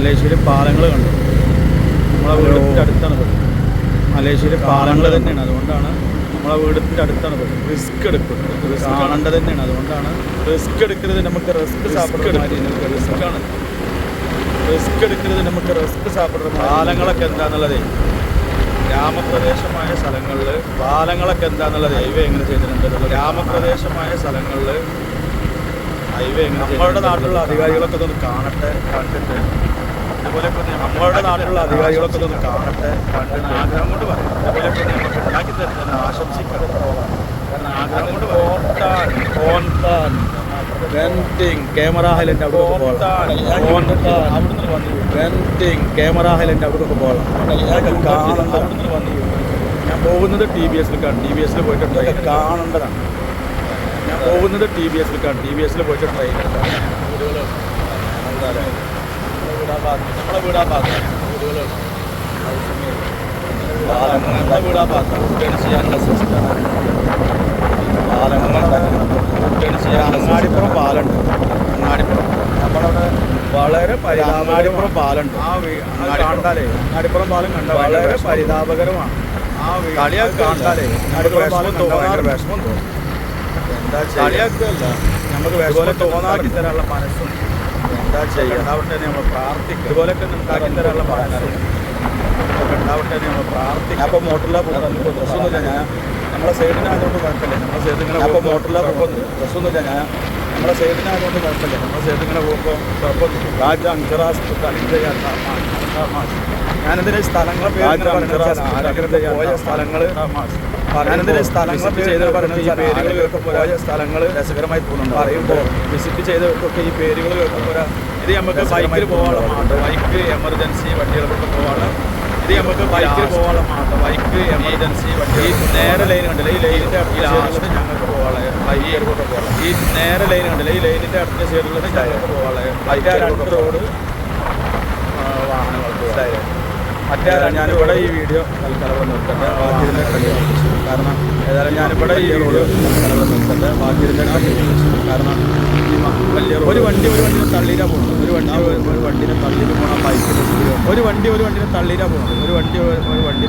മലേഷ്യയിൽ പാലങ്ങൾ കണ്ടു. നമ്മളെ വീടിൻ്റെ അടുത്താണ് പോയത്. മലേഷ്യയിൽ പാലങ്ങൾ തന്നെയാണ്, അതുകൊണ്ടാണ് നമ്മളെ വീടിൻ്റെ അടുത്താണ് പോയത്. റിസ്ക് എടുക്കും, റിസ്ക് കാണേണ്ടത് തന്നെയാണ്, അതുകൊണ്ടാണ് റിസ്ക് എടുക്കരുത്. നമുക്ക് റിസ്ക് സാപ്പിടുന്ന റിസ്ക്കാണ്. റിസ്ക് എടുക്കരുത്, നമുക്ക് റിസ്ക് സാപ്പിടുന്ന പാലങ്ങളൊക്കെ എന്താണെന്നുള്ളത്, ഗ്രാമപ്രദേശമായ സ്ഥലങ്ങളിൽ പാലങ്ങളൊക്കെ എന്താണെന്നുള്ളത് ഹൈവേ എങ്ങനെ ചെയ്തിട്ടുണ്ട്. ഗ്രാമപ്രദേശമായ സ്ഥലങ്ങളിൽ ഹൈവേ എങ്ങനെ നമ്മളുടെ നാട്ടിലുള്ള അധികാരികളൊക്കെ ഒന്ന് കാണട്ടെ, കണ്ടിട്ട് അതുപോലെയൊക്കെ നമ്മളുടെ നാട്ടിലുള്ള അധികാരികളൊക്കെ ഒന്ന് കാണട്ടെ, കണ്ടിട്ട് ആഗ്രഹം കൊണ്ട് പറയും. അതുപോലെയൊക്കെ നമുക്ക് ഉണ്ടാക്കി തരുന്ന ആശംസിക്കണം. കാരണം ആഗ്രഹം കൊണ്ട് കോൺതാൻ വെൻറ്റിങ് ക്യാമറ ഹൈലൻഡ് അവിടെ അവിടുന്ന് വന്നു. വെൻറ്റിങ് ക്യാമറ ഹൈലൻഡ് അവിടെ പോകണം. അവിടുന്ന് വന്നു. ഞാൻ പോകുന്നത് TBSിലേക്കാണ്. TBSിൽ പോയിട്ട് ട്രെയിൻ കാണേണ്ടതാണ്. ഞാൻ പോകുന്നത് TBSിലേക്കാണ്. TBSിൽ പോയിട്ട് ട്രെയിൻ നമ്മളെ വീടാ ഭാഗത്ത് നമ്മളെ വീടാ ഭാഗത്ത് ചെയ്യാനുള്ള സിസ്റ്റം. അങ്ങാടിപ്പുറം പാലുണ്ട്. അങ്ങാടിപ്പുറം നമ്മളവിടെ വളരെ അങ്ങാടിപ്പുറം പാലുണ്ട്. കണ്ടാലേ അങ്ങാടിപ്പുറം പാലം കണ്ട വളരെ പരിതാപകരമാണ്. കളിയൊക്കെ കണ്ടാലേ അങ്ങാടിപ്പുറം പാലം ഭയങ്കര വിഷമം തോന്നും. എന്താ കളിയാക്കുകയല്ല, നമുക്ക് വിഷമം തോന്നാക്കി തരാനുള്ള മനസ്സും എന്താ ചെയ്യുക. ഉണ്ടാവട്ടെ നമ്മൾ പ്രാർത്ഥിക്കും. ഇതുപോലെയൊക്കെ ഉണ്ടാക്കി തരാനുള്ള മനസ്സും ഉണ്ടാവട്ടെ നമ്മൾ പ്രാർത്ഥിക്കും. അപ്പോൾ മോട്ടറിലാ പോകുന്നത് ഡ്രസ്സൊന്നുമില്ല. ഞാൻ നമ്മളെ സൈഡിനായതുകൊണ്ട് കുഴപ്പമില്ല. നമ്മളെ സൈഡ് ഇങ്ങനെ അപ്പോൾ മോട്ടറിലാ പോകുന്നത് ഡ്രസ്സൊന്നുമില്ല. ഞാൻ നമ്മളെ സൈഡിനായതുകൊണ്ട് കുഴപ്പമില്ല. നമ്മളെ സൈഡ് ഇങ്ങനെ പോകുമ്പോൾ കുഴപ്പമൊന്നുമില്ല. രാജ അഞ്ചറാസ് ഞാനെന്തിനാ സ്ഥലങ്ങളെ പേര് പോയ സ്ഥലങ്ങൾ ഞാനെന്തിനാ സ്ഥലങ്ങളെ ചെയ്ത് പറയുന്നത് ഈ പേരുകളിലൊക്കെ പോയ സ്ഥലങ്ങൾ രസകരമായി തോന്നുന്നുണ്ട്. പറയുമ്പോൾ വിസിറ്റ് ചെയ്തവർക്കൊക്കെ ഈ പേരുകൾ കേൾക്കുമ്പോൾ ഇത് നമുക്ക് ബൈക്കിൽ പോകാനുള്ള മാട്ടോ, ബൈക്ക് എമർജൻസി വണ്ടികൾക്കൊക്കെ പോകാനുള്ള ഇത് നമുക്ക് ബൈക്കിൽ പോകാനുള്ള മാട്ടോ, ബൈക്ക് എമർജൻസി വണ്ടി. ഈ നേരെ ലൈൻ കണ്ടില്ല, ഈ ലൈനിൻ്റെ ലാസ്റ്റ് ഞങ്ങൾക്ക് പോകാനുള്ള ബൈക്കൊക്കെ പോകാം. ഈ നേരെ ലൈൻ കണ്ടില്ല, ഈ ലൈനിൻ്റെ അടുത്ത സൈഡിലുള്ള ഞങ്ങൾക്ക് പോകാനുള്ള ബൈക്ക് രണ്ട് റോഡ് വാഹനങ്ങൾക്ക് ഉണ്ടായത്. മറ്റേ ഞാനിവിടെ ഈ വീഡിയോ തൽക്കാലം നിർത്തട്ടെ, ബാക്കിയിരുന്ന കാരണം ഏതായാലും ഞാനിവിടെ ഈ റോഡ് തൽക്കാലം നിർത്തട്ടെ, ബാക്കിയിരുന്ന കാരണം ഒരു വണ്ടിനെ തള്ളിയിട്ടാണ് പോകുന്നത്. ഒരു വണ്ടിനെ തള്ളിയിട്ട് പോകണം. ബൈക്കിൽ ഒരു വണ്ടിനെ തള്ളിയിട്ടാണ് പോകുന്നത്. ഒരു വണ്ടി